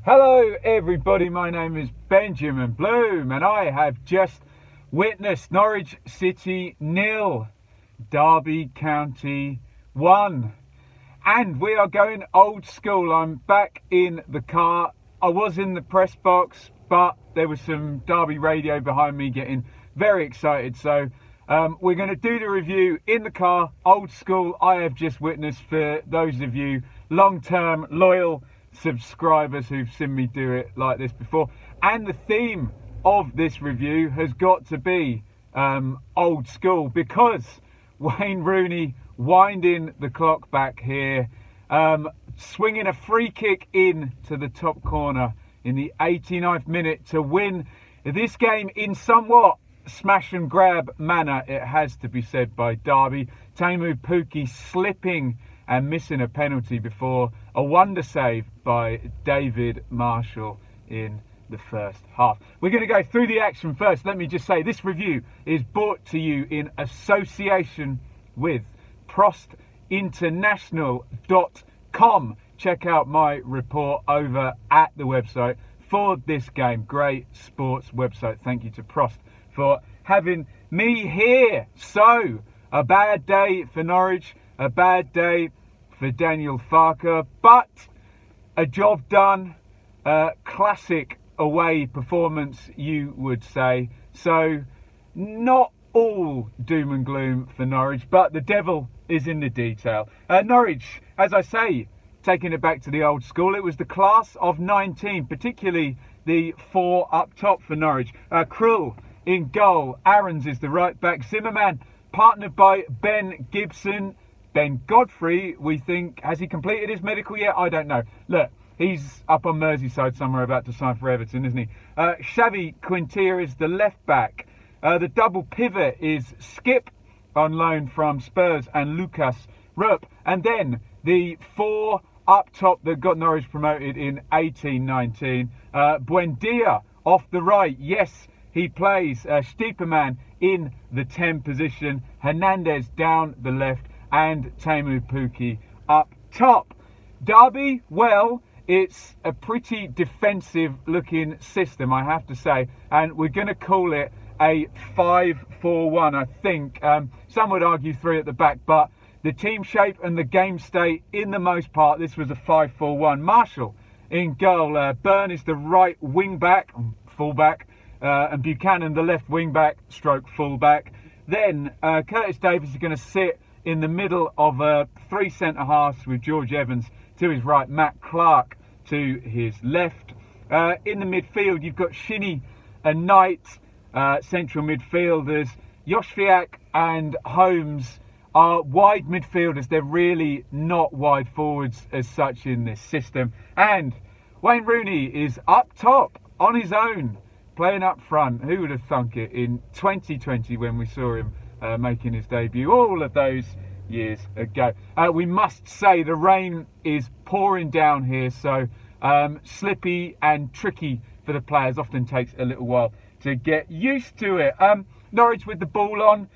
Hello everybody, my name is Benjamin Bloom and I have just witnessed Norwich City 0, Derby County 1. And we are going old school. I'm back in the car. I was in the press box, but there was some Derby radio behind me getting very excited. So we're going to do the review in the car, old school. I have just witnessed, for those of you long-term loyal subscribers who've seen me do it like this before. And the theme of this review has got to be old school, because Wayne Rooney winding the clock back here, swinging a free kick in to the top corner in the 89th minute to win this game in somewhat smash and grab manner, it has to be said, by Derby. Teemu Pukki slipping and missing a penalty before a wonder save by David Marshall in the first half. We're going to go through the action first. Let me just say this review is brought to you in association with prostinternational.com. Check out my report over at the website for this game. Great sports website. Thank you to Prost for having me here. So, a bad day for Norwich, a bad day for Daniel Farke, but a job done. Classic away performance, you would say. So, not all doom and gloom for Norwich, but the devil is in the detail. Norwich, as I say, taking it back to the old school, it was the class of 19, particularly the four up top for Norwich. Krul in goal, Aarons is the right back, Zimmerman partnered by Ben Gibson. Ben Godfrey, we think, has he completed his medical yet? I don't know. Look, he's up on Merseyside somewhere about to sign for Everton, isn't he? Xavi Quinteira is the left back. The double pivot is Skip on loan from Spurs and Lucas Rupp. And then the four up top that got Norwich promoted in 18-19. Buendia off the right. Yes, he plays. Stiepermann in the 10 position. Hernandez down the left. And Teemu Pukki up top. Derby, well, it's a pretty defensive looking system, I have to say. And we're going to call it a 5-4-1, I think. Some would argue 3 at the back, but the team shape and the game state, in the most part, this was a 5-4-1. Marshall in goal. Burn is the right wing back, full back, and Buchanan the left wing back, stroke full back. Then Curtis Davies is going to sit in the middle of 3 centre halves, with George Evans to his right, Matt Clark to his left. In the midfield, you've got Shinnie and Knight. Central midfielders, Joshviak and Holmes are wide midfielders. They're really not wide forwards as such in this system. And Wayne Rooney is up top on his own, playing up front. Who would have thunk it in 2020 when we saw him making his debut all of those years ago. We must say the rain is pouring down here, so slippy and tricky for the players. Often takes a little while to get used to it. Norwich with the ball on,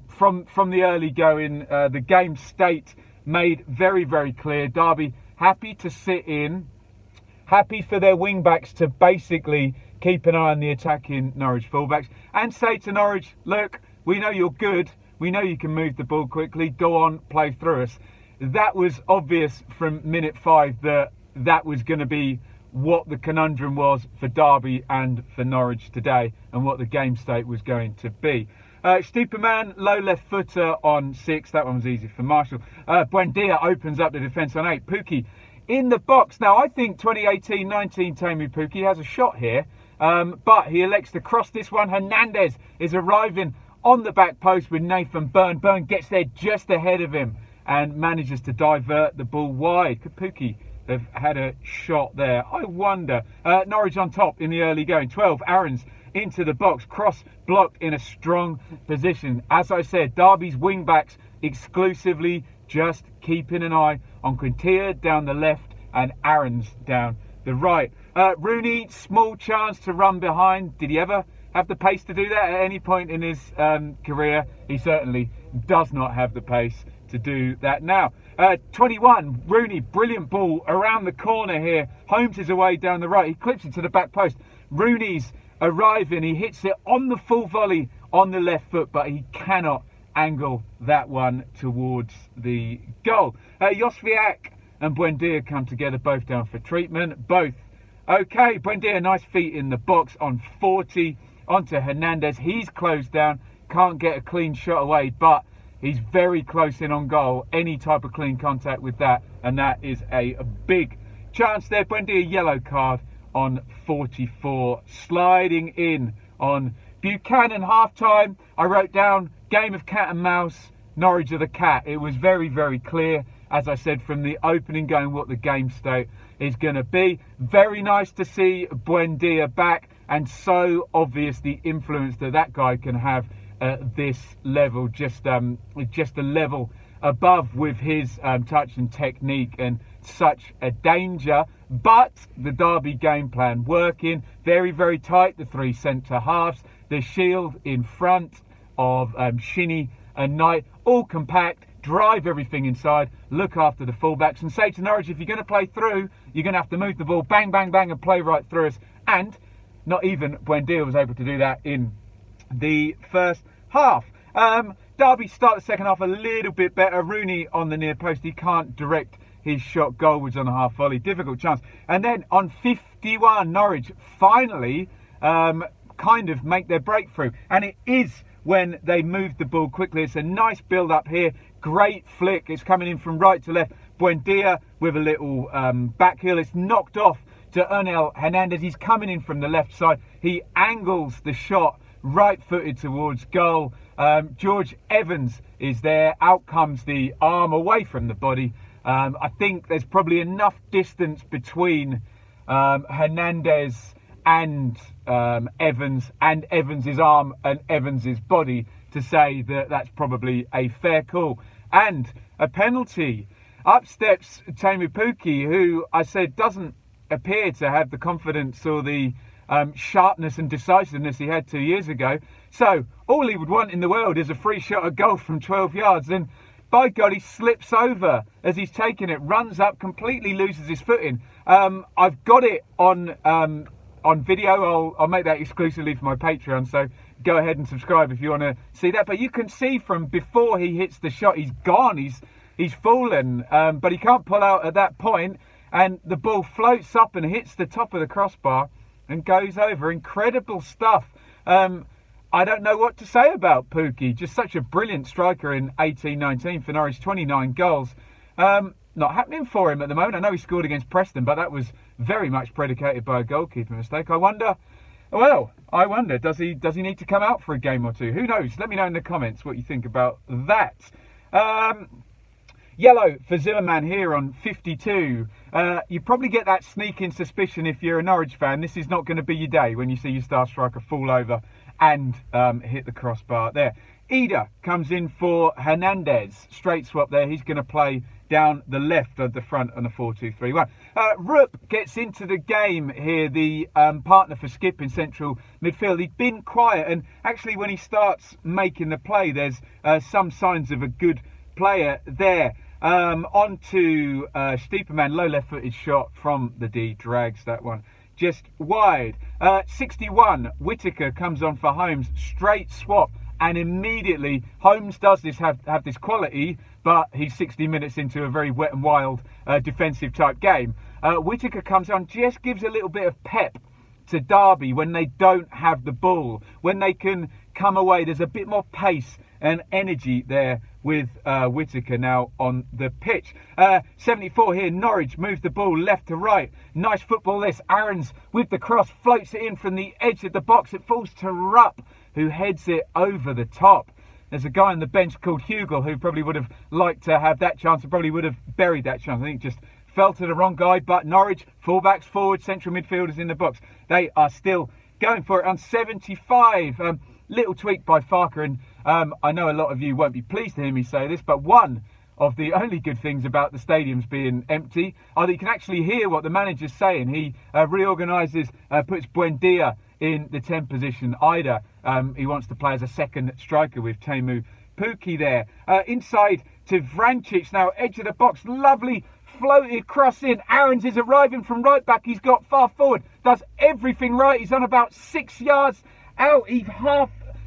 from the early going, the game state made very, very clear. Derby happy to sit in, happy for their wing backs to basically keep an eye on the attacking Norwich fullbacks and say to Norwich, look, we know you're good, we know you can move the ball quickly, go on, play through us. That was obvious from minute 5 that was going to be what the conundrum was for Derby and for Norwich today, and what the game state was going to be. Stiepermann, low left footer on 6. That one was easy for Marshall. Buendia opens up the defence on 8. Pukki in the box. Now, I think 2018-19 Teemu Pukki has a shot here, but he elects to cross this one. Hernandez is arriving on the back post with Nathan Burn. Burn gets there just ahead of him and manages to divert the ball wide. Could Pukki have had a shot there? I wonder. Norwich on top in the early going. 12, Aarons into the box. Cross blocked in a strong position. As I said, Derby's wing backs exclusively just keeping an eye on Quinteira down the left and Aarons down the right. Rooney, small chance to run behind. Did he ever have the pace to do that at any point in his career? He certainly does not have the pace to do that now. 21, Rooney, brilliant ball around the corner here. Holmes is away down the right. He clips it to the back post. Rooney's arriving. He hits it on the full volley on the left foot, but he cannot angle that one towards the goal. Josviak and Buendia come together, both down for treatment. Both okay. Buendia, nice feet in the box on 40. Onto Hernandez. He's closed down. Can't get a clean shot away, but he's very close in on goal. Any type of clean contact with that, and that is a big chance there. Buendia, yellow card on 44. Sliding in on Buchanan. Half-time, I wrote down game of cat and mouse, Norwich of the cat. It was very, very clear, as I said from the opening, going what the game state is going to be. Very nice to see Buendia back, and so obvious the influence that guy can have at this level, just a level above with his touch and technique, and such a danger. But the Derby game plan working, very, very tight. The three centre halves, the shield in front of Shinnie and Knight, all compact, drive everything inside, look after the fullbacks, and say to Norwich, if you're going to play through, you're going to have to move the ball, bang, bang, bang, and play right through us. And not even Buendia was able to do that in the first half. Derby start the second half a little bit better. Rooney on the near post. He can't direct his shot goalwards on a half volley. Difficult chance. And then on 51, Norwich finally kind of make their breakthrough. And it is when they move the ball quickly. It's a nice build up here. Great flick. It's coming in from right to left. Buendia with a little back heel. It's knocked off to Ernel Hernandez. He's coming in from the left side. He angles the shot right-footed towards goal. George Evans is there. Out comes the arm away from the body. I think there's probably enough distance between Hernandez and Evans, and Evans's arm and Evans's body, to say that that's probably a fair call. And a penalty. Up steps Teemu Pukki, who I said doesn't appear to have the confidence or the sharpness and decisiveness he had 2 years ago. So all he would want in the world is a free shot at goal from 12 yards. And by God, he slips over as he's taking it, runs up, completely loses his footing. I've got it on video. I'll make that exclusively for my Patreon. So go ahead and subscribe if you want to see that. But you can see from before he hits the shot, he's gone. He's fallen, but he can't pull out at that point. And the ball floats up and hits the top of the crossbar and goes over. Incredible stuff. I don't know what to say about Pukki. Just such a brilliant striker in 18-19 for Norwich, 29 goals. Not happening for him at the moment. I know he scored against Preston, but that was very much predicated by a goalkeeper mistake. I wonder, does he need to come out for a game or two? Who knows? Let me know in the comments what you think about that. Yellow for Zimmerman here on 52. You probably get that sneaking suspicion if you're a Norwich fan. This is not going to be your day when you see your star striker fall over and hit the crossbar there. Ida comes in for Hernandez. Straight swap there. He's going to play down the left of the front on a 4-2-3-1. Rupp gets into the game here, the partner for Skip in central midfield. He'd been quiet, and actually when he starts making the play, there's some signs of a good player there. On to Stiepermann, low left-footed shot from the D, drags that one just wide. 61, Whittaker comes on for Holmes, straight swap, and immediately Holmes does have this quality, but he's 60 minutes into a very wet and wild defensive type game. Whittaker comes on, just gives a little bit of pep to Derby when they don't have the ball, when they can come away. There's a bit more pace and energy there with Whittaker now on the pitch. 74 here, Norwich moves the ball left to right. Nice football this. Aarons with the cross, floats it in from the edge of the box. It falls to Rupp, who heads it over the top. There's a guy on the bench called Hugel who probably would have liked to have that chance, and probably would have buried that chance. I think just fell to the wrong guy. But Norwich, fullbacks forward, central midfielders in the box. They are still going for it on 75. Little tweak by Farker, and I know a lot of you won't be pleased to hear me say this, but one of the only good things about the stadiums being empty are that you can actually hear what the manager's saying. He reorganises, puts Buendia in the 10 position. Ida, he wants to play as a second striker with Teemu Pukki there. Inside to Vrancic now, edge of the box, lovely floated cross in. Aarons is arriving from right back. He's got far forward, does everything right. He's on about 6 yards out. He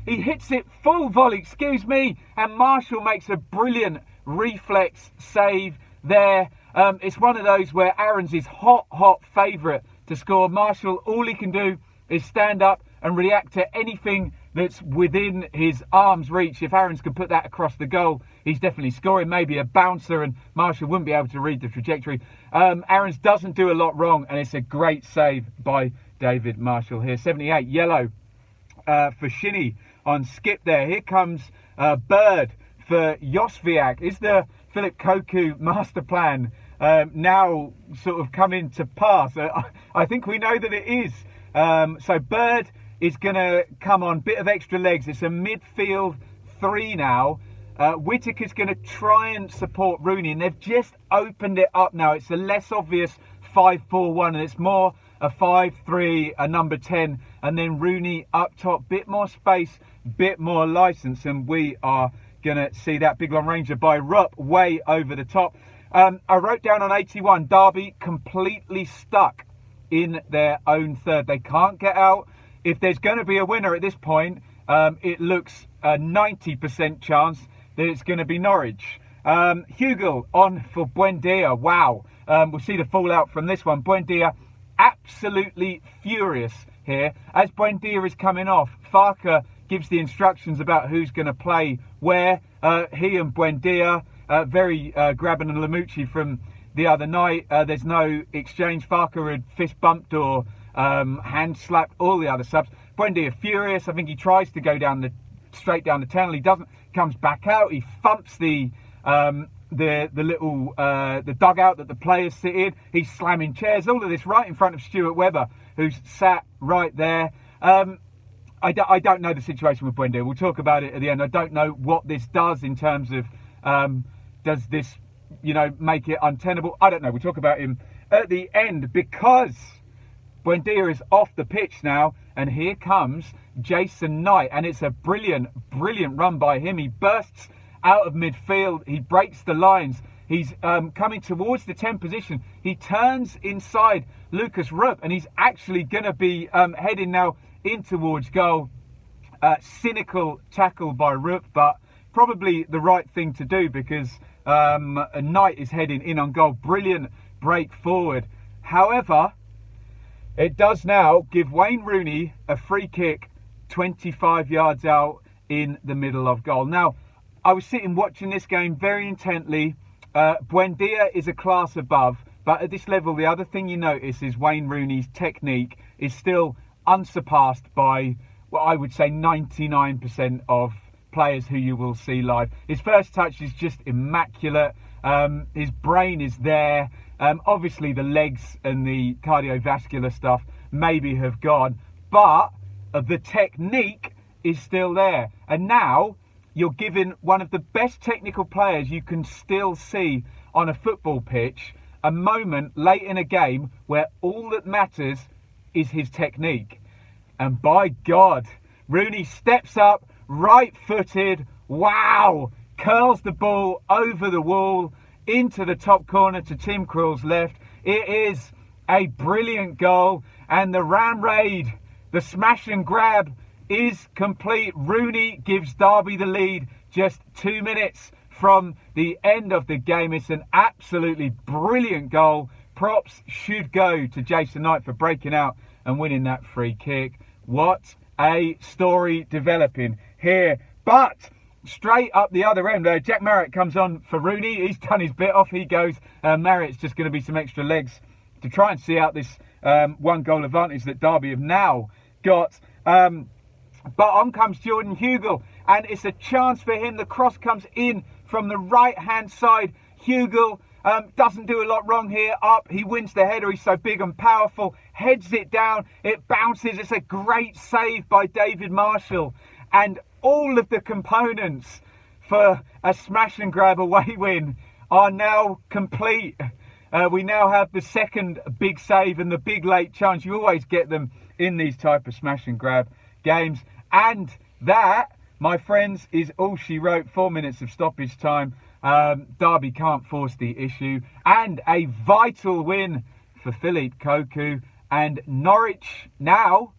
hits it full volley, excuse me, and Marshall makes a brilliant reflex save there. It's one of those where Aarons is hot favourite to score. Marshall, all he can do is stand up and react to anything that's within his arm's reach. If Aarons can put that across the goal, he's definitely scoring. Maybe a bouncer and Marshall wouldn't be able to read the trajectory. Aarons doesn't do a lot wrong, and it's a great save by David Marshall here. 78, yellow for Shinny on skip there. Here comes Bird for Josviak. Is the Philip Koku master plan now sort of coming to pass? I think we know that it is. So Bird is going to come on, bit of extra legs. It's a midfield 3 now. Whittaker's going to try and support Rooney, and they've just opened it up now. It's a less obvious 5-4-1, and it's more a 5-3, a number 10, and then Rooney up top. Bit more space, bit more licence, and we are going to see that big long ranger by Rupp way over the top. I wrote down on 81, Derby completely stuck in their own third. They can't get out. If there's going to be a winner at this point, it looks a 90% chance that it's going to be Norwich. Hugel on for Buendia. Wow. We'll see the fallout from this one. Buendia absolutely furious here. As Buendia is coming off, Farker gives the instructions about who's going to play where. He and Buendia, very Graben and Lamucci from the other night. There's no exchange. Farker had fist bumped or hand slapped all the other subs. Buendia furious. I think he tries to go straight down the tunnel. He doesn't. Comes back out. He thumps the dugout that the players sit in. He's slamming chairs. All of this right in front of Stuart Webber, who's sat right there. I don't know the situation with Buendia. We'll talk about it at the end. I don't know what this does in terms of does this, make it untenable. I don't know. We'll talk about him at the end, because Buendia is off the pitch now, and here comes Jason Knight, and it's a brilliant run by him. He bursts out of midfield. He breaks the lines. He's coming towards the 10 position. He turns inside Lucas Rupp, and he's actually going to be heading now in towards goal. Cynical tackle by Rupp, but probably the right thing to do, because Knight is heading in on goal. Brilliant break forward. However, it does now give Wayne Rooney a free kick 25 yards out in the middle of goal. Now, I was sitting watching this game very intently. Buendia is a class above, but at this level, the other thing you notice is Wayne Rooney's technique is still unsurpassed by, well, I would say 99% of players who you will see live. His first touch is just immaculate. His brain is there. Obviously, the legs and the cardiovascular stuff maybe have gone, but the technique is still there. And now you're giving one of the best technical players you can still see on a football pitch a moment late in a game where all that matters is his technique. And by God, Rooney steps up, right-footed, wow, curls the ball over the wall, into the top corner to Tim Krul's left. It is a brilliant goal, and the ram raid, the smash and grab, is complete. Rooney gives Derby the lead just 2 minutes from the end of the game. It's an absolutely brilliant goal. Props should go to Jason Knight for breaking out and winning that free kick. What a story developing here. But straight up the other end, Jack Marriott comes on for Rooney. He's done his bit. Off he goes. Marriott's just going to be some extra legs to try and see out this 1 goal advantage that Derby have now got. But on comes Jordan Hugel, and it's a chance for him. The cross comes in from the right-hand side. Hugel doesn't do a lot wrong here. Up, he wins the header. He's so big and powerful. Heads it down. It bounces. It's a great save by David Marshall. And all of the components for a smash and grab away win are now complete. We now have the second big save and the big late chance. You always get them in these type of smash and grab games. And that, my friends, is all she wrote. 4 minutes of stoppage time. Derby can't force the issue. And a vital win for Hembling-Cook. And Norwich now,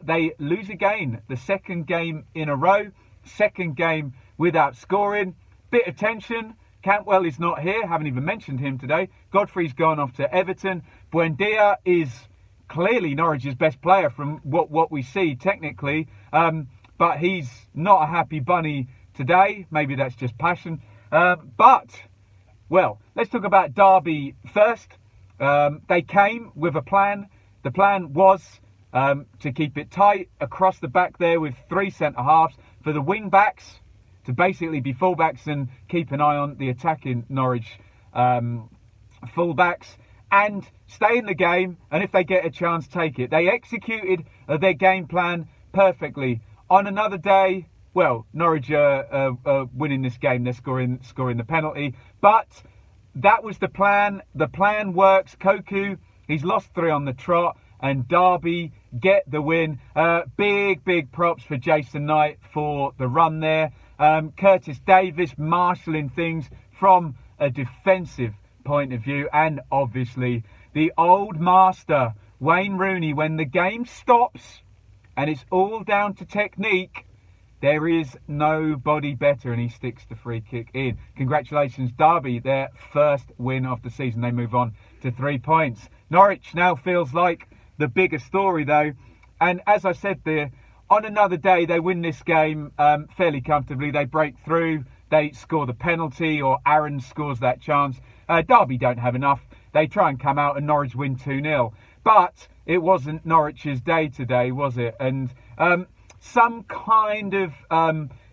they lose again. The second game in a row. Second game without scoring. Bit of tension. Cantwell is not here. Haven't even mentioned him today. Godfrey's gone off to Everton. Buendia is clearly Norwich's best player from what we see technically. But he's not a happy bunny today. Maybe that's just passion. But, well, let's talk about Derby first. They came with a plan. The plan was to keep it tight across the back there with three centre-halves for the wing-backs to basically be full-backs and keep an eye on the attacking Norwich full-backs and stay in the game, and if they get a chance, take it. They executed their game plan perfectly. On another day, well, Norwich are winning this game. They're scoring the penalty. But that was the plan. The plan works. Coku, he's lost 3 on the trot. And Derby get the win. Big props for Jason Knight for the run there. Curtis Davis marshalling things from a defensive point of view. And obviously the old master, Wayne Rooney, when the game stops and it's all down to technique, there is nobody better, and he sticks the free kick in. Congratulations, Derby, their first win of the season. They move on to 3 points. Norwich now feels like the bigger story, though. And as I said there, on another day, they win this game fairly comfortably. They break through. They score the penalty, or Aaron scores that chance. Derby don't have enough. They try and come out, and Norwich win 2-0. But it wasn't Norwich's day today, was it? And some kind of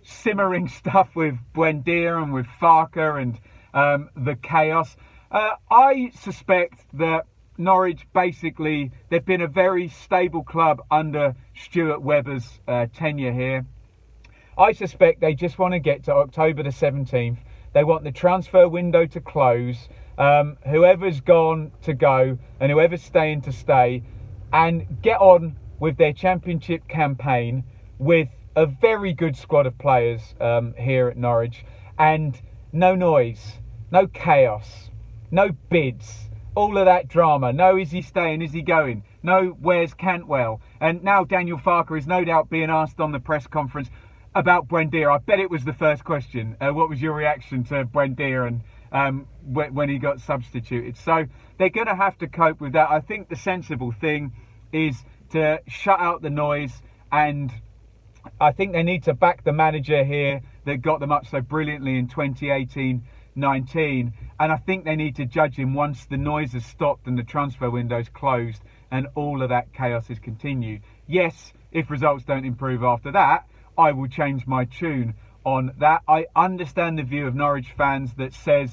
simmering stuff with Buendia and with Farker and the chaos. I suspect that Norwich, basically, they've been a very stable club under Stuart Webber's tenure here. I suspect they just want to get to October the 17th. They want the transfer window to close. Whoever's gone to go and whoever's staying to stay, and get on with their championship campaign with a very good squad of players here at Norwich. And no noise, no chaos, no bids, all of that drama. No, is he staying, is he going? No, where's Cantwell? And now Daniel Farker is no doubt being asked on the press conference about Buendia. I bet it was the first question. What was your reaction to Buendia and when he got substituted? So they're going to have to cope with that. I think the sensible thing is to shut out the noise, and I think they need to back the manager here that got them up so brilliantly in 2018-19, and I think they need to judge him once the noise has stopped and the transfer window's closed and all of that chaos is continued. Yes, if results don't improve after that, I will change my tune on that. I understand the view of Norwich fans that says,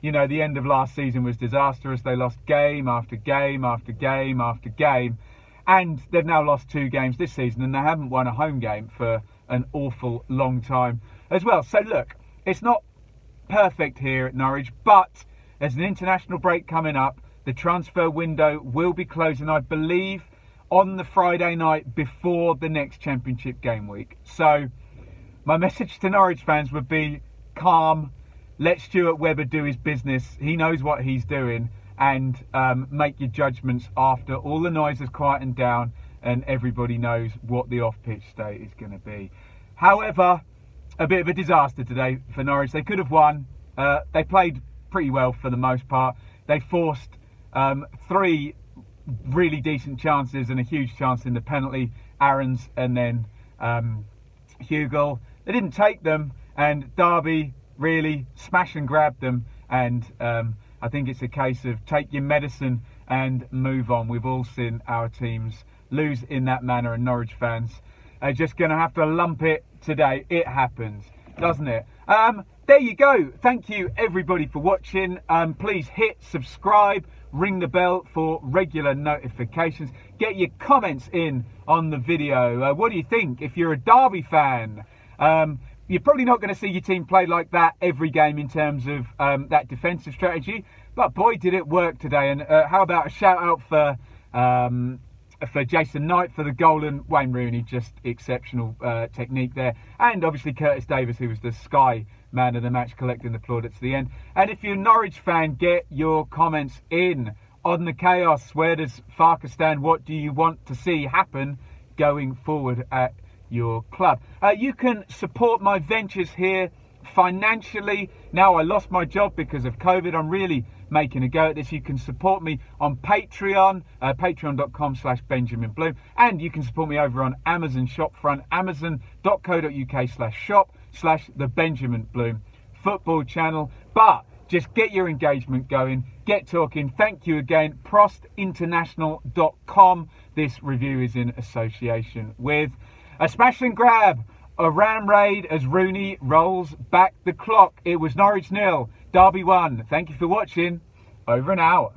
you know, the end of last season was disastrous. They lost game after game after game after game. And they've now lost 2 games this season, and they haven't won a home game for an awful long time as well. So look, it's not perfect here at Norwich, but there's an international break coming up. The transfer window will be closing, I believe, on the Friday night before the next championship game week. So my message to Norwich fans would be calm. Let Stuart Webber do his business. He knows what he's doing. And make your judgments after all the noise has quietened down and everybody knows what the off-pitch state is going to be. However, a bit of a disaster today for Norwich. They could have won. They played pretty well for the most part. They forced 3 really decent chances and a huge chance in the penalty. Aaron's and then Hugel. They didn't take them, and Derby really smash and grab them, and I think it's a case of take your medicine and move on. We've all seen our teams lose in that manner, and Norwich fans are just going to have to lump it today. It happens, doesn't it? There you go. Thank you, everybody, for watching. Please hit subscribe, ring the bell for regular notifications. Get your comments in on the video. What do you think? If you're a Derby fan, you're probably not going to see your team play like that every game in terms of that defensive strategy. But boy, did it work today. And how about a shout out for Jason Knight for the goal, and Wayne Rooney, just exceptional technique there. And obviously Curtis Davis, who was the Sky man of the match, collecting the plaudits at the end. And if you're a Norwich fan, get your comments in on the chaos. Where does Farker stand? What do you want to see happen going forward at your club? You can support my ventures here financially. Now I lost my job because of COVID. I'm really making a go at this. You can support me on Patreon, patreon.com/Benjamin Bloom, and you can support me over on Amazon Shopfront, amazon.co.uk/shop/the Benjamin Bloom football channel. But just get your engagement going, get talking. Thank you again. prostinternational.com. This review is in association with a smash and grab, a ram raid as Rooney rolls back the clock. It was Norwich 0, Derby 1. Thank you for watching. Over an hour.